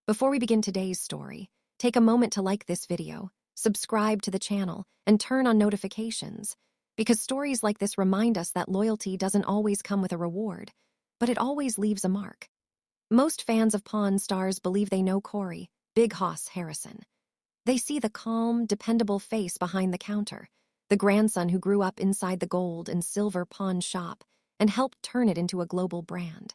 Before we begin today's story, take a moment to like this video, subscribe to the channel, and turn on notifications, because stories like this remind us that loyalty doesn't always come with a reward, but it always leaves a mark. Most fans of Pawn Stars believe they know Corey, Big Hoss Harrison. They see the calm, dependable face behind the counter, the grandson who grew up inside the gold and silver pawn shop and helped turn it into a global brand.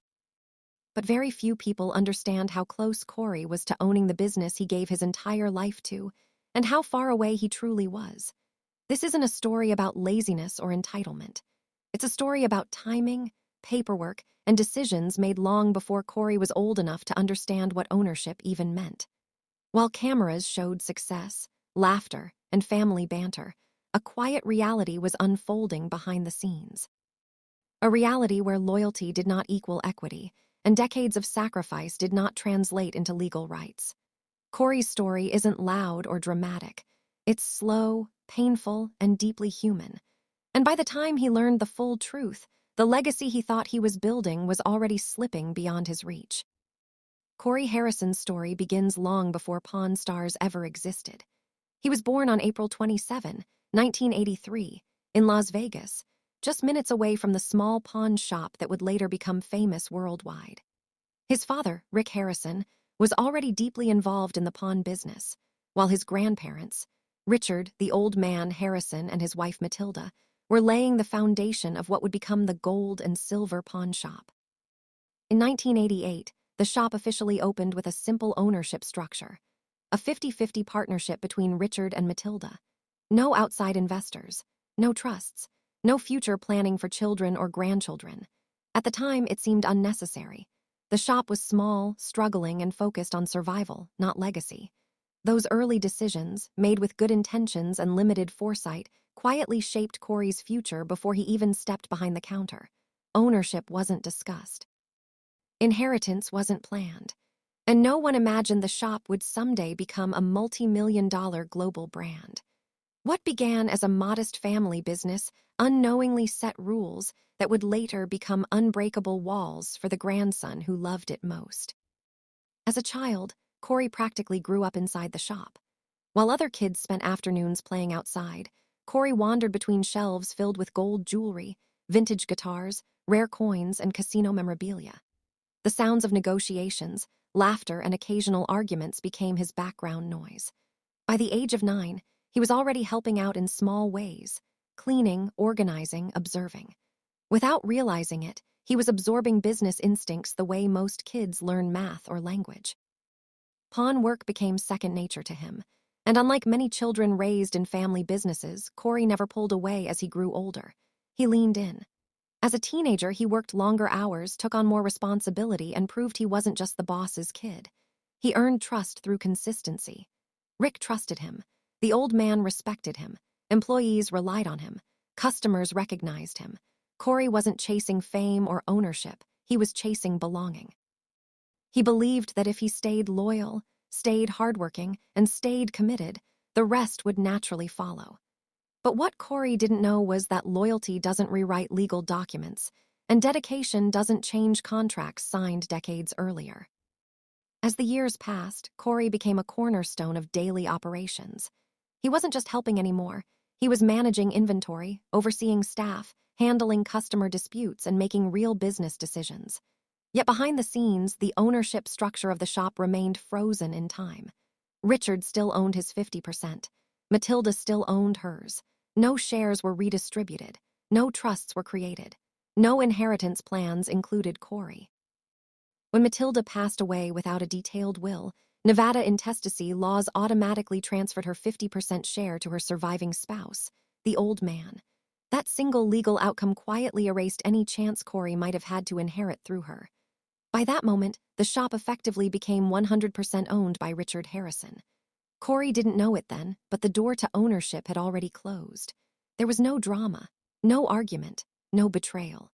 But very few people understand how close Corey was to owning the business he gave his entire life to, and how far away he truly was. This isn't a story about laziness or entitlement. It's a story about timing, paperwork, and decisions made long before Corey was old enough to understand what ownership even meant. While cameras showed success, laughter, and family banter, a quiet reality was unfolding behind the scenes. A reality where loyalty did not equal equity, and decades of sacrifice did not translate into legal rights. Corey's story isn't loud or dramatic. It's slow, painful, and deeply human. And by the time he learned the full truth, the legacy he thought he was building was already slipping beyond his reach. Corey Harrison's story begins long before Pawn Stars ever existed. He was born on April 27, 1983, in Las Vegas, just minutes away from the small pawn shop that would later become famous worldwide. His father, Rick Harrison, was already deeply involved in the pawn business, while his grandparents, Richard, the old man Harrison, and his wife Matilda, were laying the foundation of what would become the gold and silver pawn shop. In 1988, the shop officially opened with a simple ownership structure, a 50-50 partnership between Richard and Matilda. No outside investors, no trusts, no future planning for children or grandchildren. At the time, it seemed unnecessary. The shop was small, struggling, and focused on survival, not legacy. Those early decisions, made with good intentions and limited foresight, quietly shaped Corey's future before he even stepped behind the counter. Ownership wasn't discussed. Inheritance wasn't planned. And no one imagined the shop would someday become a multi-million-dollar global brand. What began as a modest family business unknowingly set rules that would later become unbreakable walls for the grandson who loved it most. As a child, Corey practically grew up inside the shop. While other kids spent afternoons playing outside, Corey wandered between shelves filled with gold jewelry, vintage guitars, rare coins, and casino memorabilia. The sounds of negotiations, laughter, and occasional arguments became his background noise. By the age of 9, he was already helping out in small ways, cleaning, organizing, observing. Without realizing it, he was absorbing business instincts the way most kids learn math or language. Pawn work became second nature to him, and unlike many children raised in family businesses, Corey never pulled away as he grew older. He leaned in. As a teenager, he worked longer hours, took on more responsibility, and proved he wasn't just the boss's kid. He earned trust through consistency. Rick trusted him. The old man respected him. Employees relied on him. Customers recognized him. Corey wasn't chasing fame or ownership. He was chasing belonging. He believed that if he stayed loyal, stayed hardworking, and stayed committed, the rest would naturally follow. But what Corey didn't know was that loyalty doesn't rewrite legal documents, and dedication doesn't change contracts signed decades earlier. As the years passed, Corey became a cornerstone of daily operations. He wasn't just helping anymore. He was managing inventory, overseeing staff, handling customer disputes, and making real business decisions. Yet behind the scenes, the ownership structure of the shop remained frozen in time. Richard still owned his 50%. Matilda still owned hers. No shares were redistributed. No trusts were created. No inheritance plans included Corey. When Matilda passed away without a detailed will, Nevada intestacy laws automatically transferred her 50% share to her surviving spouse, the old man. That single legal outcome quietly erased any chance Corey might have had to inherit through her. By that moment, the shop effectively became 100% owned by Richard Harrison. Corey didn't know it then, but the door to ownership had already closed. There was no drama, no argument, no betrayal.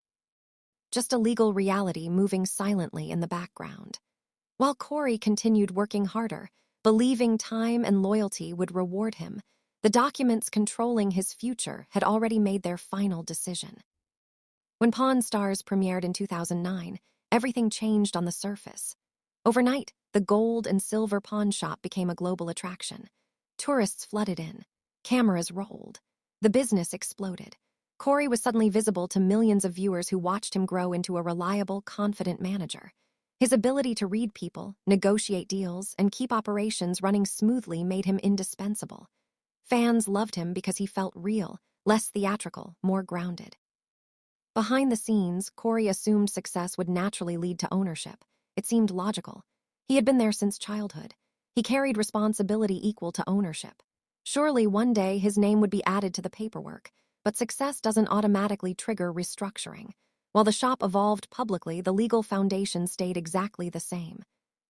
Just a legal reality moving silently in the background. While Corey continued working harder, believing time and loyalty would reward him, the documents controlling his future had already made their final decision. When Pawn Stars premiered in 2009, everything changed on the surface. Overnight, the gold and silver pawn shop became a global attraction. Tourists flooded in. Cameras rolled. The business exploded. Corey was suddenly visible to millions of viewers who watched him grow into a reliable, confident manager. His ability to read people, negotiate deals, and keep operations running smoothly made him indispensable. Fans loved him because he felt real, less theatrical, more grounded. Behind the scenes, Corey assumed success would naturally lead to ownership. It seemed logical. He had been there since childhood. He carried responsibility equal to ownership. Surely one day his name would be added to the paperwork, but success doesn't automatically trigger restructuring. While the shop evolved publicly, the legal foundation stayed exactly the same.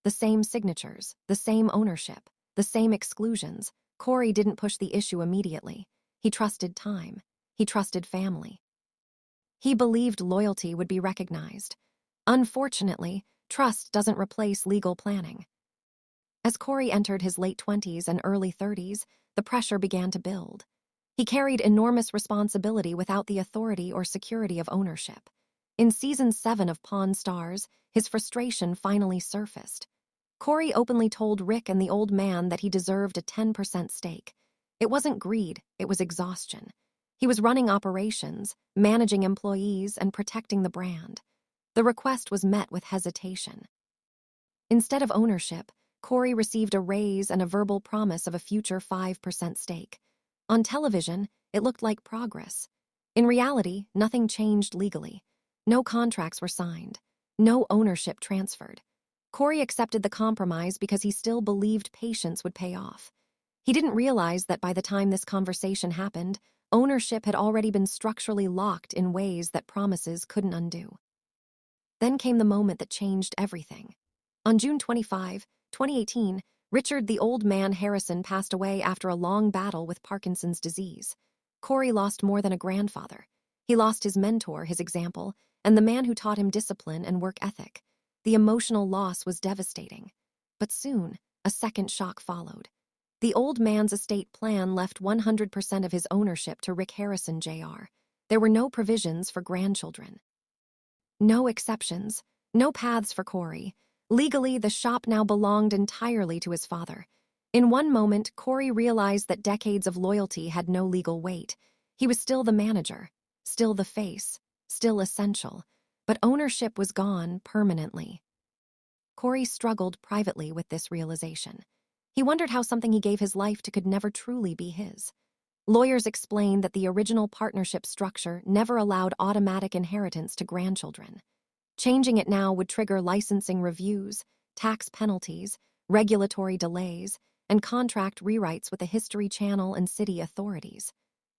The same signatures, the same ownership, the same exclusions. Corey didn't push the issue immediately. He trusted time. He trusted family. He believed loyalty would be recognized. Unfortunately, trust doesn't replace legal planning. As Corey entered his late 20s and early 30s, the pressure began to build. He carried enormous responsibility without the authority or security of ownership. In Season 7 of Pawn Stars, his frustration finally surfaced. Corey openly told Rick and the old man that he deserved a 10% stake. It wasn't greed, it was exhaustion. He was running operations, managing employees, and protecting the brand. The request was met with hesitation. Instead of ownership, Corey received a raise and a verbal promise of a future 5% stake. On television, it looked like progress. In reality, nothing changed legally. No contracts were signed. No ownership transferred. Corey accepted the compromise because he still believed patience would pay off. He didn't realize that by the time this conversation happened, ownership had already been structurally locked in ways that promises couldn't undo. Then came the moment that changed everything. On June 25, 2018, Richard the Old Man Harrison passed away after a long battle with Parkinson's disease. Corey lost more than a grandfather. He lost his mentor, his example, and the man who taught him discipline and work ethic. The emotional loss was devastating. But soon, a second shock followed. The old man's estate plan left 100% of his ownership to Rick Harrison Jr. There were no provisions for grandchildren. No exceptions, no paths for Corey. Legally, the shop now belonged entirely to his father. In one moment, Corey realized that decades of loyalty had no legal weight. He was still the manager, still the face, still essential, but ownership was gone permanently. Corey struggled privately with this realization. He wondered how something he gave his life to could never truly be his. Lawyers explained that the original partnership structure never allowed automatic inheritance to grandchildren. Changing it now would trigger licensing reviews, tax penalties, regulatory delays, and contract rewrites with the History Channel and city authorities.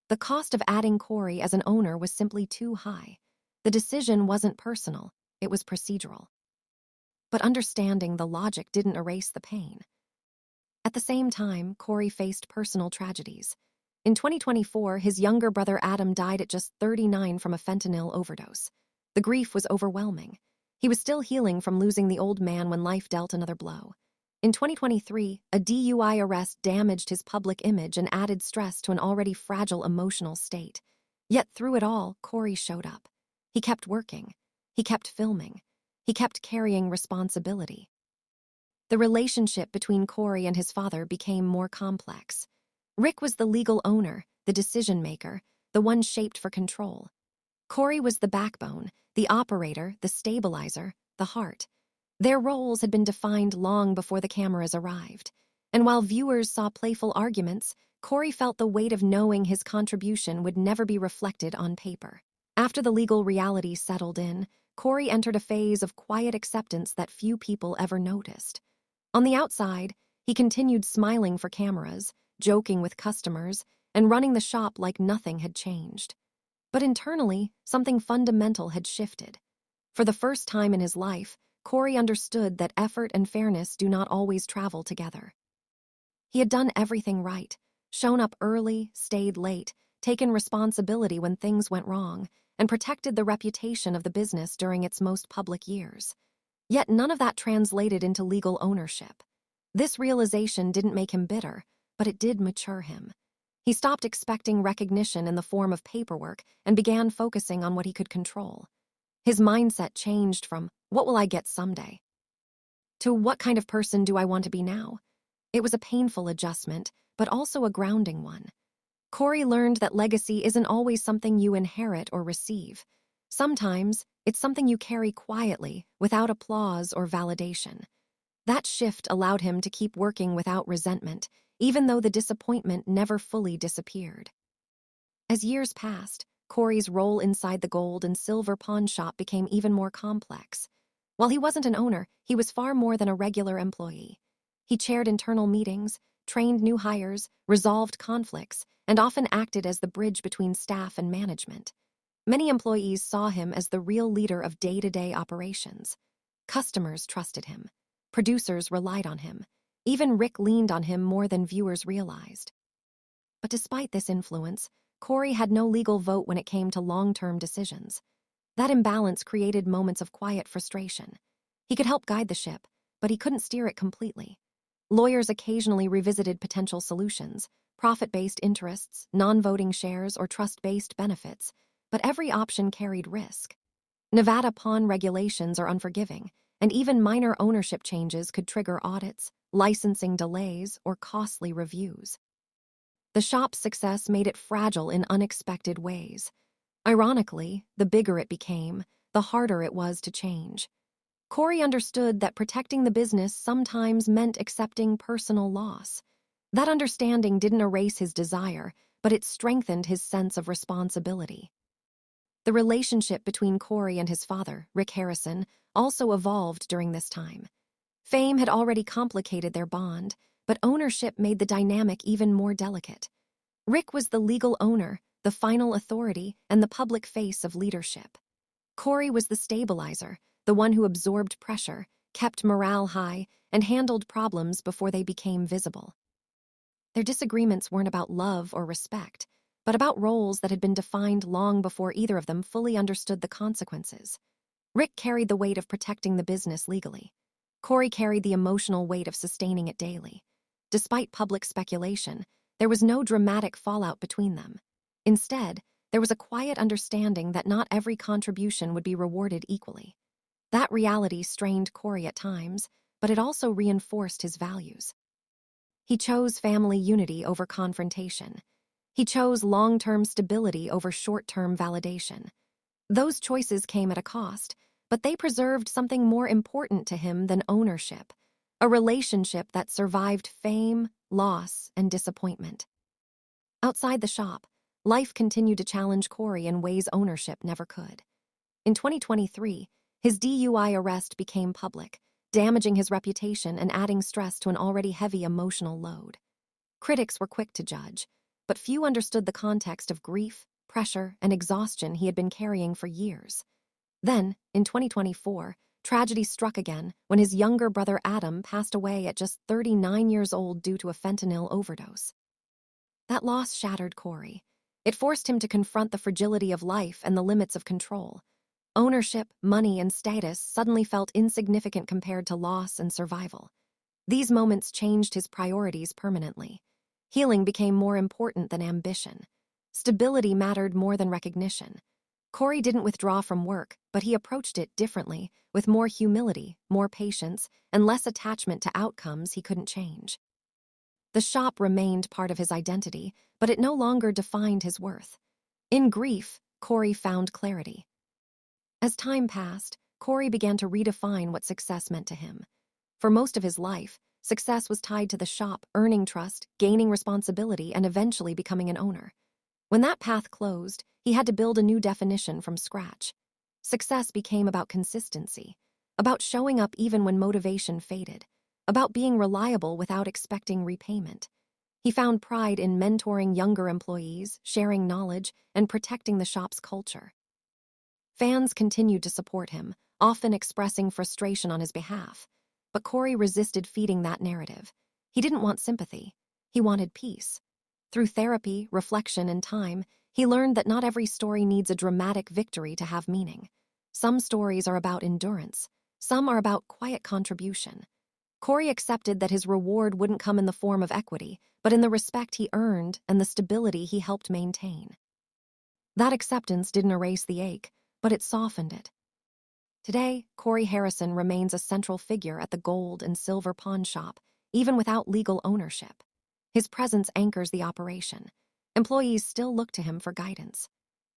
The cost of adding Corey as an owner was simply too high. The decision wasn't personal, it was procedural. But understanding the logic didn't erase the pain. At the same time, Corey faced personal tragedies. In 2024, his younger brother Adam died at just 39 from a fentanyl overdose. The grief was overwhelming. He was still healing from losing the old man when life dealt another blow. In 2023, a DUI arrest damaged his public image and added stress to an already fragile emotional state. Yet through it all, Corey showed up. He kept working. He kept filming. He kept carrying responsibility. The relationship between Corey and his father became more complex. Rick was the legal owner, the decision maker, the one shaped for control. Corey was the backbone, the operator, the stabilizer, the heart. Their roles had been defined long before the cameras arrived. And while viewers saw playful arguments, Corey felt the weight of knowing his contribution would never be reflected on paper. After the legal reality settled in, Corey entered a phase of quiet acceptance that few people ever noticed. On the outside, he continued smiling for cameras, joking with customers, and running the shop like nothing had changed. But internally, something fundamental had shifted. For the first time in his life, Corey understood that effort and fairness do not always travel together. He had done everything right, shown up early, stayed late, taken responsibility when things went wrong, and protected the reputation of the business during its most public years. Yet none of that translated into legal ownership. This realization didn't make him bitter, but it did mature him. He stopped expecting recognition in the form of paperwork and began focusing on what he could control. His mindset changed from, "What will I get someday?" to what kind of person do I want to be now? It was a painful adjustment, but also a grounding one. Corey learned that legacy isn't always something you inherit or receive. Sometimes, it's something you carry quietly, without applause or validation. That shift allowed him to keep working without resentment, even though the disappointment never fully disappeared. As years passed, Corey's role inside the gold and silver pawn shop became even more complex. While he wasn't an owner, he was far more than a regular employee. He chaired internal meetings, trained new hires, resolved conflicts, and often acted as the bridge between staff and management. Many employees saw him as the real leader of day-to-day operations. Customers trusted him. Producers relied on him. Even Rick leaned on him more than viewers realized. But despite this influence, Corey had no legal vote when it came to long-term decisions. That imbalance created moments of quiet frustration. He could help guide the ship, but he couldn't steer it completely. Lawyers occasionally revisited potential solutions, profit-based interests, non-voting shares, or trust-based benefits, but every option carried risk. Nevada pawn regulations are unforgiving, and even minor ownership changes could trigger audits, licensing delays, or costly reviews. The shop's success made it fragile in unexpected ways. Ironically, the bigger it became, the harder it was to change. Corey understood that protecting the business sometimes meant accepting personal loss. That understanding didn't erase his desire, but it strengthened his sense of responsibility. The relationship between Corey and his father, Rick Harrison, also evolved during this time. Fame had already complicated their bond, but ownership made the dynamic even more delicate. Rick was the legal owner, the final authority, and the public face of leadership. Corey was the stabilizer, the one who absorbed pressure, kept morale high, and handled problems before they became visible. Their disagreements weren't about love or respect, but about roles that had been defined long before either of them fully understood the consequences. Rick carried the weight of protecting the business legally. Corey carried the emotional weight of sustaining it daily. Despite public speculation, there was no dramatic fallout between them. Instead, there was a quiet understanding that not every contribution would be rewarded equally. That reality strained Corey at times, but it also reinforced his values. He chose family unity over confrontation. He chose long-term stability over short-term validation. Those choices came at a cost, but they preserved something more important to him than ownership, a relationship that survived fame, loss, and disappointment. Outside the shop, life continued to challenge Corey in ways ownership never could. In 2023, his DUI arrest became public, damaging his reputation and adding stress to an already heavy emotional load. Critics were quick to judge, but few understood the context of grief, pressure, and exhaustion he had been carrying for years. Then, in 2024, tragedy struck again when his younger brother Adam passed away at just 39 years old due to a fentanyl overdose. That loss shattered Corey. It forced him to confront the fragility of life and the limits of control. Ownership, money, and status suddenly felt insignificant compared to loss and survival. These moments changed his priorities permanently. Healing became more important than ambition. Stability mattered more than recognition. Corey didn't withdraw from work, but he approached it differently, with more humility, more patience, and less attachment to outcomes he couldn't change. The shop remained part of his identity, but it no longer defined his worth. In grief, Corey found clarity. As time passed, Corey began to redefine what success meant to him. For most of his life, success was tied to the shop, earning trust, gaining responsibility, and eventually becoming an owner. When that path closed, he had to build a new definition from scratch. Success became about consistency, about showing up even when motivation faded, about being reliable without expecting repayment. He found pride in mentoring younger employees, sharing knowledge, and protecting the shop's culture. Fans continued to support him, often expressing frustration on his behalf. But Corey resisted feeding that narrative. He didn't want sympathy. He wanted peace. Through therapy, reflection, and time, he learned that not every story needs a dramatic victory to have meaning. Some stories are about endurance. Some are about quiet contribution. Corey accepted that his reward wouldn't come in the form of equity, but in the respect he earned and the stability he helped maintain. That acceptance didn't erase the ache, but it softened it. Today, Corey Harrison remains a central figure at the gold and silver pawn shop, even without legal ownership. His presence anchors the operation. Employees still look to him for guidance.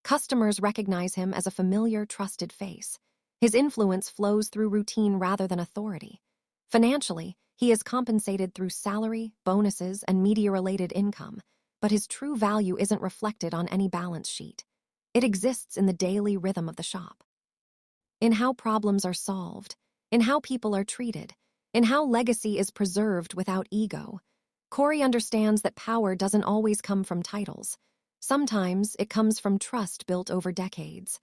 Customers recognize him as a familiar, trusted face. His influence flows through routine rather than authority. Financially, he is compensated through salary, bonuses, and media-related income, but his true value isn't reflected on any balance sheet. It exists in the daily rhythm of the shop. In how problems are solved, in how people are treated, in how legacy is preserved without ego. Corey understands that power doesn't always come from titles. Sometimes it comes from trust built over decades.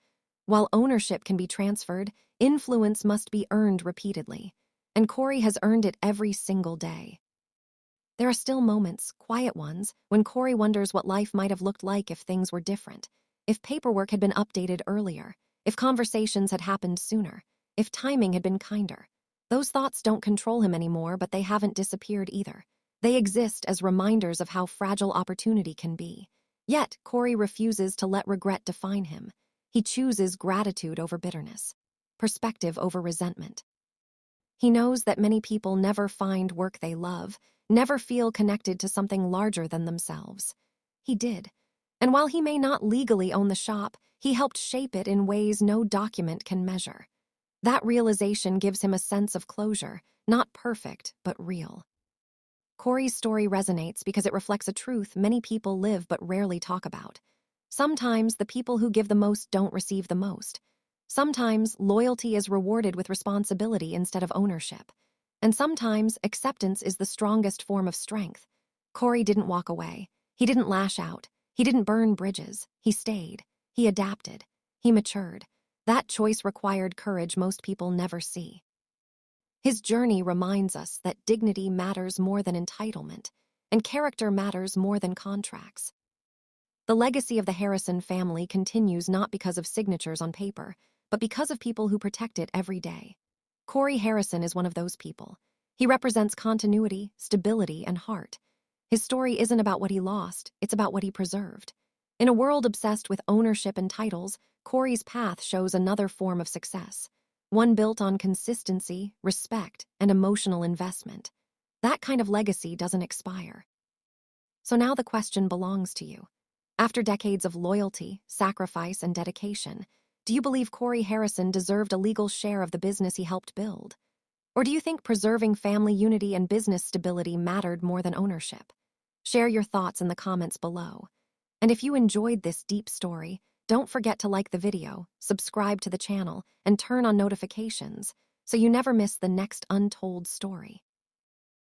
While ownership can be transferred, influence must be earned repeatedly, and Corey has earned it every single day. There are still moments, quiet ones, when Corey wonders what life might have looked like if things were different, if paperwork had been updated earlier, if conversations had happened sooner, if timing had been kinder. Those thoughts don't control him anymore, but they haven't disappeared either. They exist as reminders of how fragile opportunity can be. Yet, Corey refuses to let regret define him. He chooses gratitude over bitterness, perspective over resentment. He knows that many people never find work they love, never feel connected to something larger than themselves. He did. And while he may not legally own the shop, he helped shape it in ways no document can measure. That realization gives him a sense of closure, not perfect, but real. Corey's story resonates because it reflects a truth many people live but rarely talk about. Sometimes the people who give the most don't receive the most. Sometimes loyalty is rewarded with responsibility instead of ownership. And sometimes acceptance is the strongest form of strength. Corey didn't walk away. He didn't lash out. He didn't burn bridges. He stayed. He adapted. He matured. That choice required courage most people never see. His journey reminds us that dignity matters more than entitlement, and character matters more than contracts. The legacy of the Harrison family continues not because of signatures on paper, but because of people who protect it every day. Corey Harrison is one of those people. He represents continuity, stability, and heart. His story isn't about what he lost, it's about what he preserved. In a world obsessed with ownership and titles, Corey's path shows another form of success, one built on consistency, respect, and emotional investment. That kind of legacy doesn't expire. So now the question belongs to you. After decades of loyalty, sacrifice, and dedication, do you believe Corey Harrison deserved a legal share of the business he helped build? Or do you think preserving family unity and business stability mattered more than ownership? Share your thoughts in the comments below. And if you enjoyed this deep story, don't forget to like the video, subscribe to the channel, and turn on notifications so you never miss the next untold story.